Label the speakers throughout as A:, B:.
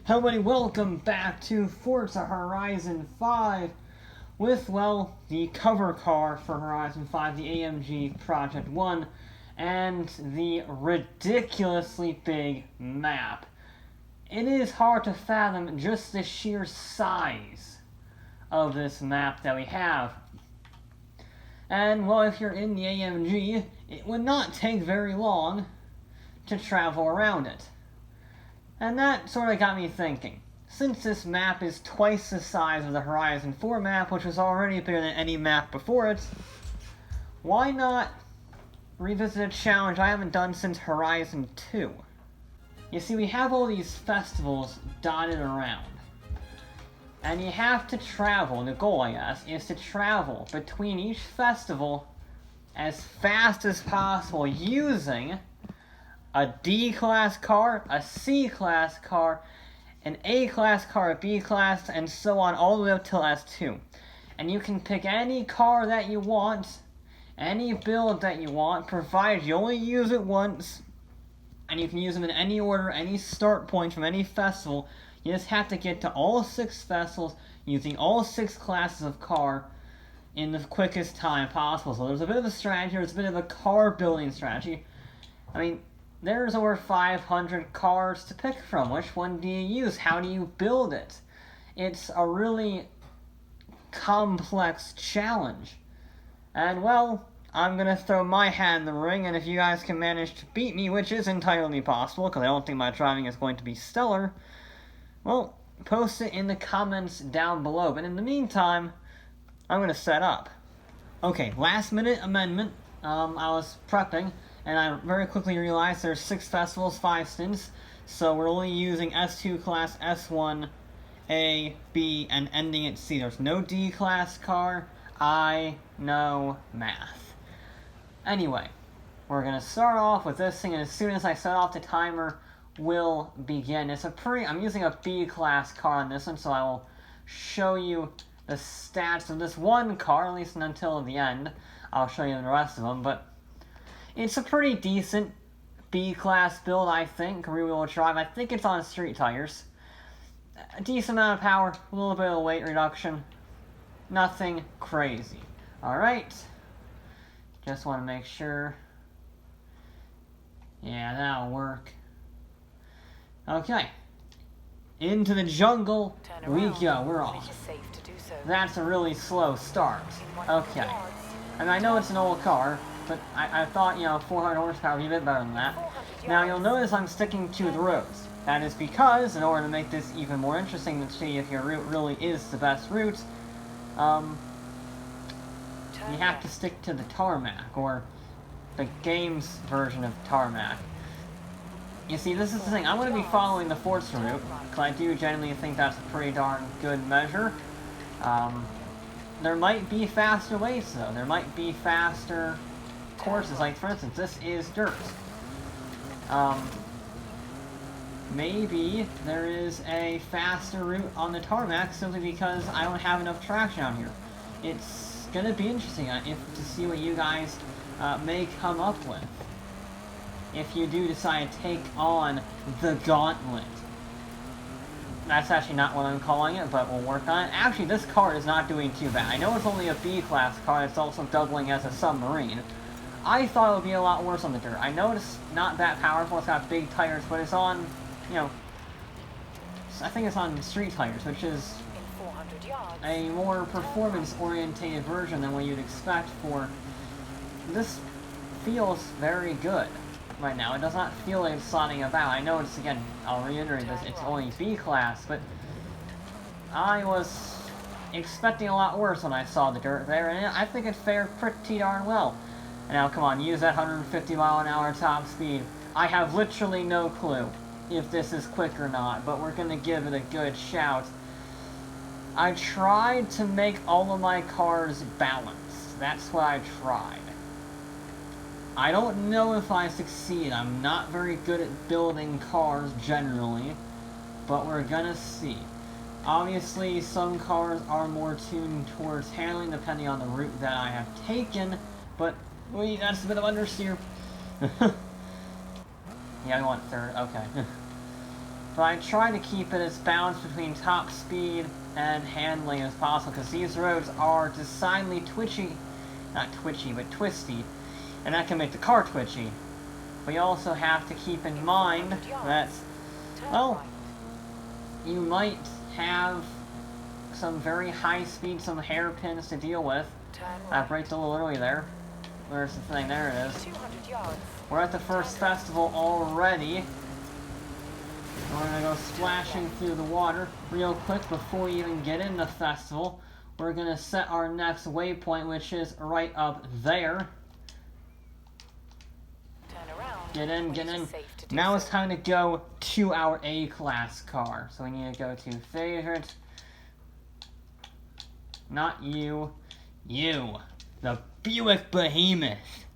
A: Hello everybody, welcome back to Forza Horizon 5 with, well, the cover car for Horizon 5, the AMG Project 1, and the ridiculously big map. It is hard to fathom just the sheer size of this map that we have. And, well, if you're in the AMG, it would not take very long to travel around it. And that sort of got me thinking. Since this map is twice the size of the Horizon 4 map, which was already bigger than any map before it, why not revisit a challenge I haven't done since Horizon 2? You see, we have all these festivals dotted around. And you have to travel, the goal, I guess, is to travel between each festival as fast as possible using a D-class car, a C-class car, an A-class car, a B-class, and so on all the way up till S2. And you can pick any car that you want, any build that you want, provided you only use it once, and you can use them in any order, any start point from any festival. You just have to get to all 6 festivals using all 6 classes of car in the quickest time possible. So there's a bit of a strategy, there's a bit of a car building strategy. I mean, there's over 500 cars to pick from. Which one do you use? How do you build it? It's a really complex challenge. And, well, I'm going to throw my hat in the ring, and if you guys can manage to beat me, which is entirely possible, because I don't think my driving is going to be stellar, well, post it in the comments down below. But in the meantime, I'm going to set up. Okay, last minute amendment. I was prepping, and I very quickly realized there's 6 festivals, 5 stints, so we're only using S2 class, S1, A, B, and ending at C. There's no D class car. I know math. Anyway, we're gonna start off with this thing, and as soon as I set off the timer, we'll begin. I'm using a B class car on this one, so I will show you the stats of this one car, at least until the end. I'll show you the rest of them, but it's a pretty decent B-class build, I think. Rear-wheel drive. I think it's on street tires. A decent amount of power, a little bit of weight reduction. Nothing crazy. Alright. Just want to make sure. Yeah, that'll work. Okay. Into the jungle we go. We're off. That's a really slow start. Okay. And I know it's an old car, but I thought, 400 horsepower would be a bit better than that. Now, you'll notice I'm sticking to the roads. That is because, in order to make this even more interesting to see if your route really is the best route, you have to stick to the tarmac, or the game's version of tarmac. You see, this is the thing. I'm going to be following the Forza route, because I do genuinely think that's a pretty darn good measure. There might be faster ways, though. There might be faster courses. Like, for instance, this is dirt. Maybe there is a faster route on the tarmac simply because I don't have enough traction out here. It's gonna be interesting to see what you guys may come up with if you do decide to take on the gauntlet. That's actually not what I'm calling it, but we'll work on it. Actually, this car is not doing too bad. I know it's only a B-class car, it's also doubling as a submarine. I thought it would be a lot worse on the dirt. I know it's not that powerful, it's got big tires, but it's on, I think it's on street tires, which is a more performance-oriented version than what you'd expect for... This feels very good right now. It does not feel like it's slotting about. I know it's, again, I'll reiterate this, it's only B-class, but I was expecting a lot worse when I saw the dirt there, and I think it fared pretty darn well. And now, come on, use that 150 mile an hour top speed. I have literally no clue if this is quick or not, but we're gonna give it a good shout. I tried to make all of my cars balanced. That's what I tried. I don't know if I succeed. I'm not very good at building cars generally, but we're gonna see. Obviously, some cars are more tuned towards handling depending on the route that I have taken, but that's a bit of understeer. Yeah, I want third. Okay. But I try to keep it as balanced between top speed and handling as possible, because these roads are decidedly twitchy. Not twitchy, but twisty. And that can make the car twitchy. But you also have to keep in mind that, well, you might have some very high speed, some hairpins to deal with. I braked a little early there. Where's the thing? There it is. We're at the first festival already. We're gonna go splashing through the water real quick before we even get in the festival. We're gonna set our next waypoint, which is right up there. Get in, get in. Now it's time to go to our A-class car. So we need to go to favorite. Not you. You. The Buick Behemoth.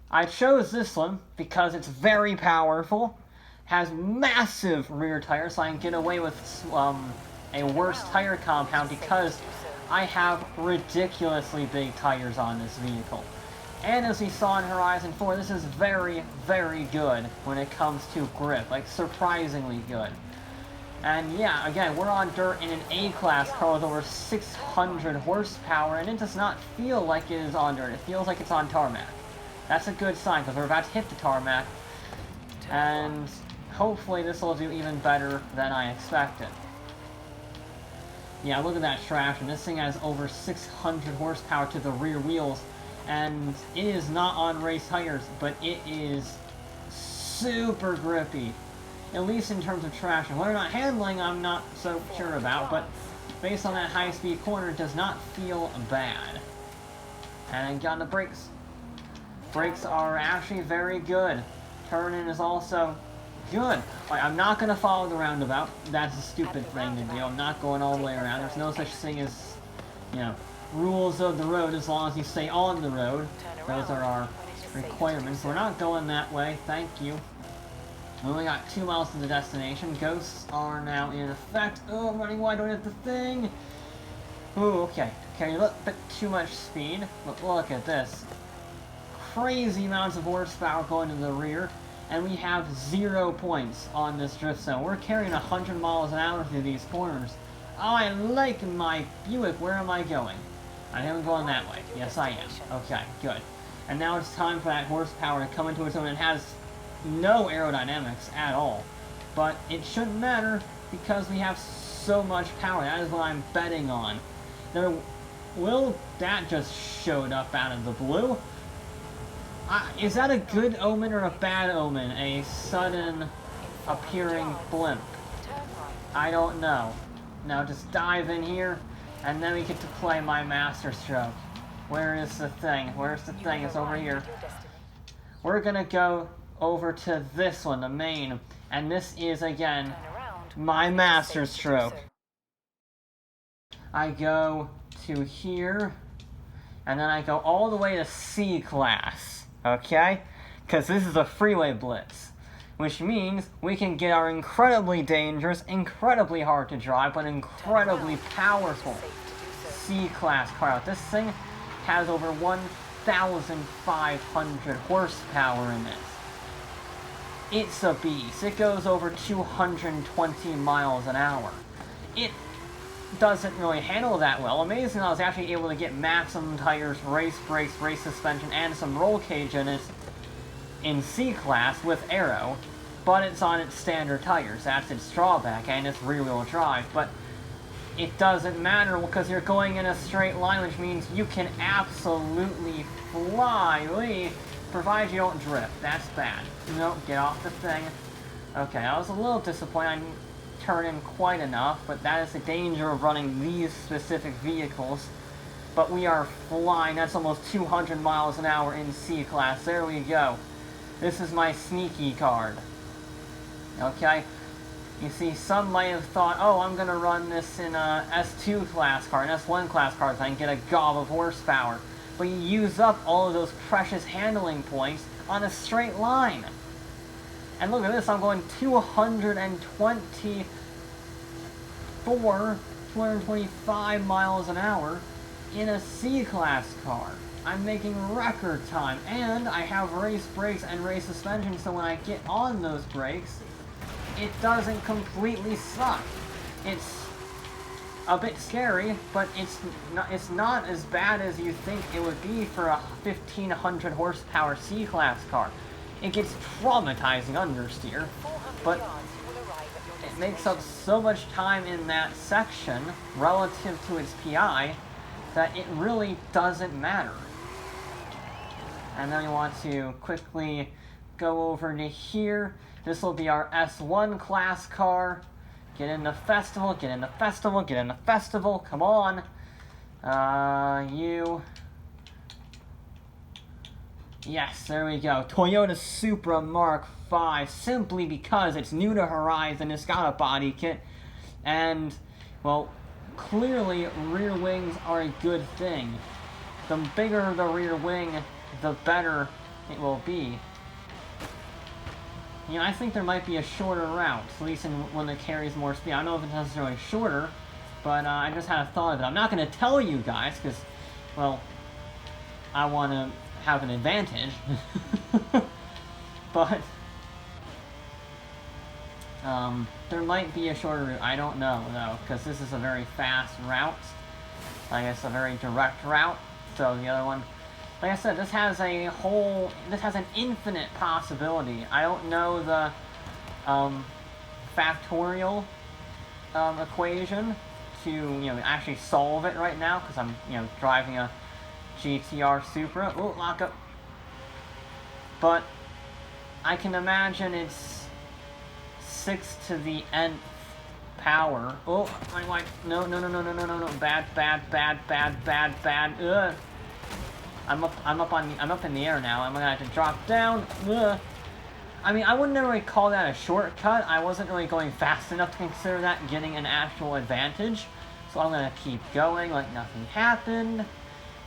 A: I chose this one because it's very powerful. Has massive rear tires, so I can get away with a worse tire compound because I have ridiculously big tires on this vehicle. And as we saw in Horizon 4, this is very, very good when it comes to grip. Like, surprisingly good. And yeah, again, we're on dirt in an A-class car with over 600 horsepower, and it does not feel like it is on dirt. It feels like it's on tarmac. That's a good sign, because we're about to hit the tarmac. And hopefully this will do even better than I expected. Yeah, look at that traction. This thing has over 600 horsepower to the rear wheels. And it is not on race tires, but it is super grippy. At least in terms of traction. Whether or not handling, I'm not so sure about, but based on that high-speed corner, it does not feel bad. And I got the brakes. Brakes are actually very good. Turning is also good. Like, I'm not going to follow the roundabout. That's a stupid thing to do. I'm not going all the way around. There's no such thing as, you know, rules of the road as long as you stay on the road. Those are our requirements. We're not going that way. Thank you. We only got 2 miles to the destination. Ghosts are now in effect. Oh, I'm running wide. Don't hit the thing. Ooh, okay. Carry a little bit too much speed. But look at this. Crazy amounts of horsepower going to the rear. And we have 0 points on this drift zone. We're carrying 100 miles an hour through these corners. Oh, I like my Buick. Where am I going? I am going that way. Yes, I am. Okay, good. And now it's time for that horsepower to come into its own. It has no aerodynamics at all. But it shouldn't matter because we have so much power. That is what I'm betting on. That just showed up out of the blue. Is that a good omen or a bad omen? A sudden appearing blimp. I don't know. Now just dive in here, and then we get to play my master stroke. Where is the thing? Where's the thing? It's over here. We're gonna go over to this one, the main, and this is, again, my master stroke. I go to here, and then I go all the way to C class, okay? Because this is a Freeway Blitz. Which means we can get our incredibly dangerous, incredibly hard to drive, but incredibly powerful C-Class car out. This thing has over 1,500 horsepower in it. It's a beast. It goes over 220 miles an hour. It doesn't really handle that well. Amazing, I was actually able to get maximum tires, race brakes, race suspension, and some roll cage in it in C-Class with aero, but it's on its standard tires. That's its drawback, and it's rear-wheel drive, but it doesn't matter because you're going in a straight line, which means you can absolutely fly, provided you don't drift. That's bad. No, get off the thing. Okay, I was a little disappointed I didn't turn in quite enough, but that is the danger of running these specific vehicles. But we are flying. That's almost 200 miles an hour in C-Class. There we go. This is my sneaky card. Okay? You see, some might have thought, oh, I'm going to run this in a S2 class car, an S1 class car, so I can get a gob of horsepower. But you use up all of those precious handling points on a straight line. And look at this, I'm going 225 miles an hour in a C-Class car. I'm making record time, and I have race brakes and race suspension, so when I get on those brakes, it doesn't completely suck. It's a bit scary, but it's not as bad as you think it would be for a 1500 horsepower C-Class car. It gets traumatizing understeer, but it makes up so much time in that section relative to its PI that it really doesn't matter. And then we want to quickly go over to here. This will be our S1 class car. Get in the festival, get in the festival, get in the festival, come on. Yes, there we go. Toyota Supra Mark V, simply because it's new to Horizon, it's got a body kit, and, well, clearly rear wings are a good thing. The bigger the rear wing, the better it will be. You know, I think there might be a shorter route, at least in one that carries more speed. I don't know if it's necessarily shorter, but I just had a thought of it. I'm not going to tell you guys, because, well, I want to have an advantage. But, there might be a shorter route. I don't know, though, because this is a very fast route. I guess a very direct route. So the other one... Like I said, this has an infinite possibility. I don't know the factorial equation to, actually solve it right now, because I'm, driving a GTR Supra. Ooh, lockup. But I can imagine it's 6 to the nth power. Oh, my wife. No. Bad. Ugh. I'm up in the air now. I'm gonna have to drop down. Ugh. I mean, I wouldn't really call that a shortcut. I wasn't really going fast enough to consider that getting an actual advantage. So I'm gonna keep going like nothing happened,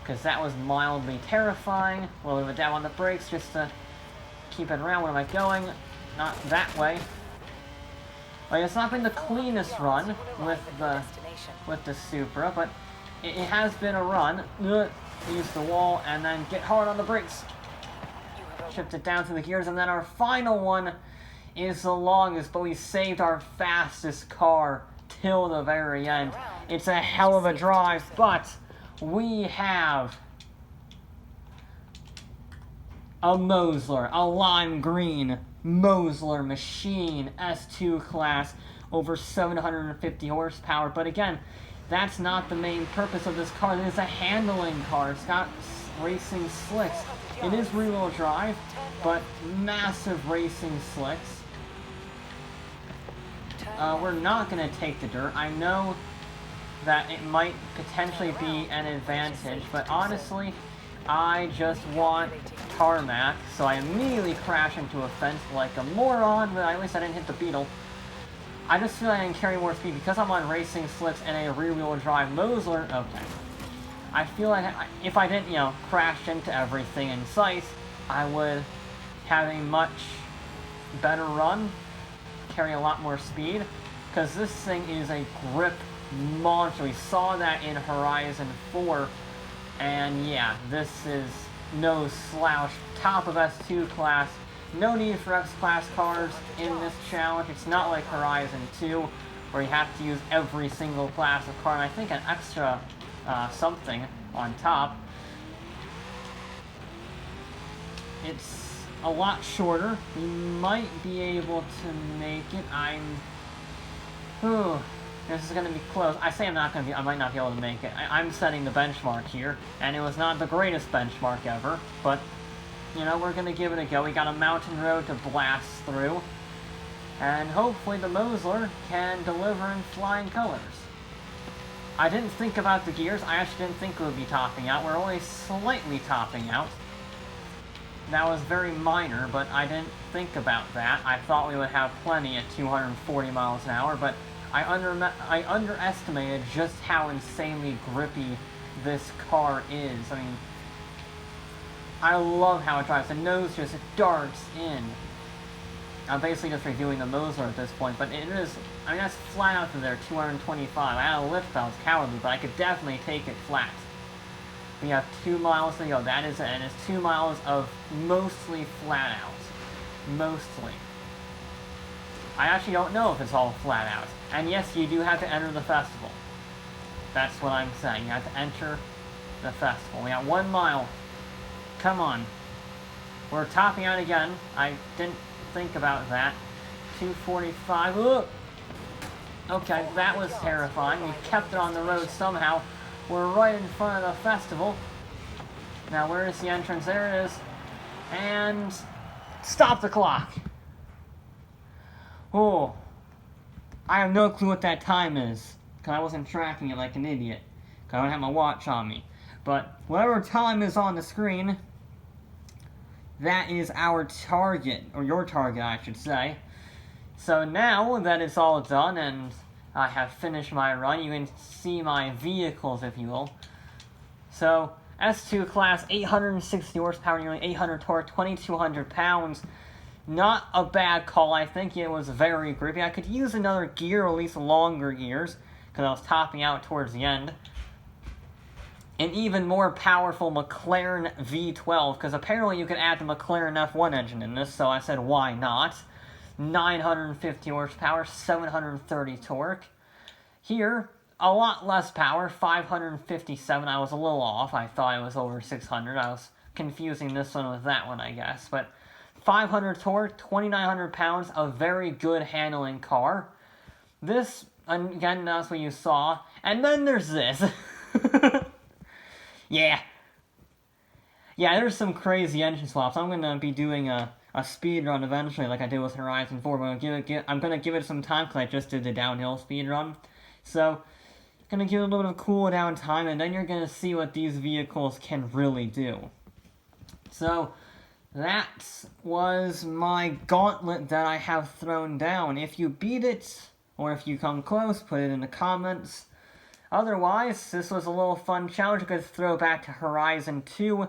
A: because that was mildly terrifying. A little bit of a dab on the brakes just to keep it around. Where am I going? Not that way. Like, it's not been the cleanest run with the Supra, but it has been a run. Ugh. Use the wall, and then get hard on the brakes. Shift it down through the gears, and then our final one is the longest, but we saved our fastest car till the very end. It's a hell of a drive, but we have a Mosler, a lime green Mosler machine, S2 class, over 750 horsepower, but again, that's not the main purpose of this car. It is a handling car. It's got racing slicks. It is rear-wheel drive, but massive racing slicks. We're not going to take the dirt. I know that it might potentially be an advantage, but honestly, I just want tarmac, so I immediately crash into a fence like a moron, but at least I didn't hit the Beetle. I just feel like I can carry more speed because I'm on racing slicks and a rear-wheel drive Mosler. Okay. I feel like if I didn't, crash into everything in sight, I would have a much better run, carry a lot more speed, because this thing is a grip monster. We saw that in Horizon 4, and yeah, this is no slouch. Top of S2 class. No need for X-Class cars in this challenge. It's not like Horizon 2, where you have to use every single class of car, and I think an extra something on top. It's a lot shorter. You might be able to make it. This is going to be close. I say I might not be able to make it. I'm setting the benchmark here, and it was not the greatest benchmark ever, but we're going to give it a go. We got a mountain road to blast through. And hopefully the Mosler can deliver in flying colors. I didn't think about the gears. I actually didn't think it would be topping out. We're only slightly topping out. That was very minor, but I didn't think about that. I thought we would have plenty at 240 miles an hour, but I underestimated just how insanely grippy this car is. I mean, I love how it drives. The nose just darts in. I'm basically just reviewing the Mosler at this point, but it is, that's flat out to there, 225. I had a lift, I was cowardly, but I could definitely take it flat. We have 2 miles to go. That is it, and it's 2 miles of mostly flat out. Mostly. I actually don't know if it's all flat out. And yes, you do have to enter the festival. That's what I'm saying. You have to enter the festival. We got 1 mile. Come on. We're topping out again. I didn't think about that. 245. Ugh. Okay, that was terrifying. We kept it on the road somehow. We're right in front of the festival. Now, where is the entrance? There it is. And stop the clock. Oh. I have no clue what that time is, because I wasn't tracking it like an idiot, because I don't have my watch on me. But whatever time is on the screen, that is our target, or your target, I should say. So now that it's all done and I have finished my run, you can see my vehicles, if you will. So, S2 class, 860 horsepower, nearly 800 torque, 2,200 pounds. Not a bad call. I think it was very grippy. I could use another gear, or at least longer gears, because I was topping out towards the end. An even more powerful McLaren V12, because apparently you can add the McLaren F1 engine in this, so I said, why not? 950 horsepower, 730 torque. Here, a lot less power, 557. I was a little off. I thought it was over 600. I was confusing this one with that one, I guess. But 500 torque, 2,900 pounds, a very good handling car. This, again, that's what you saw. And then there's this. Yeah, there's some crazy engine swaps. I'm going to be doing a speed run eventually, like I did with Horizon 4, but I'm going to give it some time, because I just did the downhill speed run. So, I'm going to give it a little bit of cool down time, and then you're going to see what these vehicles can really do. So, that was my gauntlet that I have thrown down. If you beat it, or if you come close, put it in the comments. Otherwise, this was a little fun challenge. I could throw back to Horizon 2.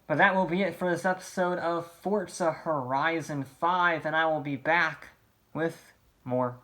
A: But that will be it for this episode of Forza Horizon 5, and I will be back with more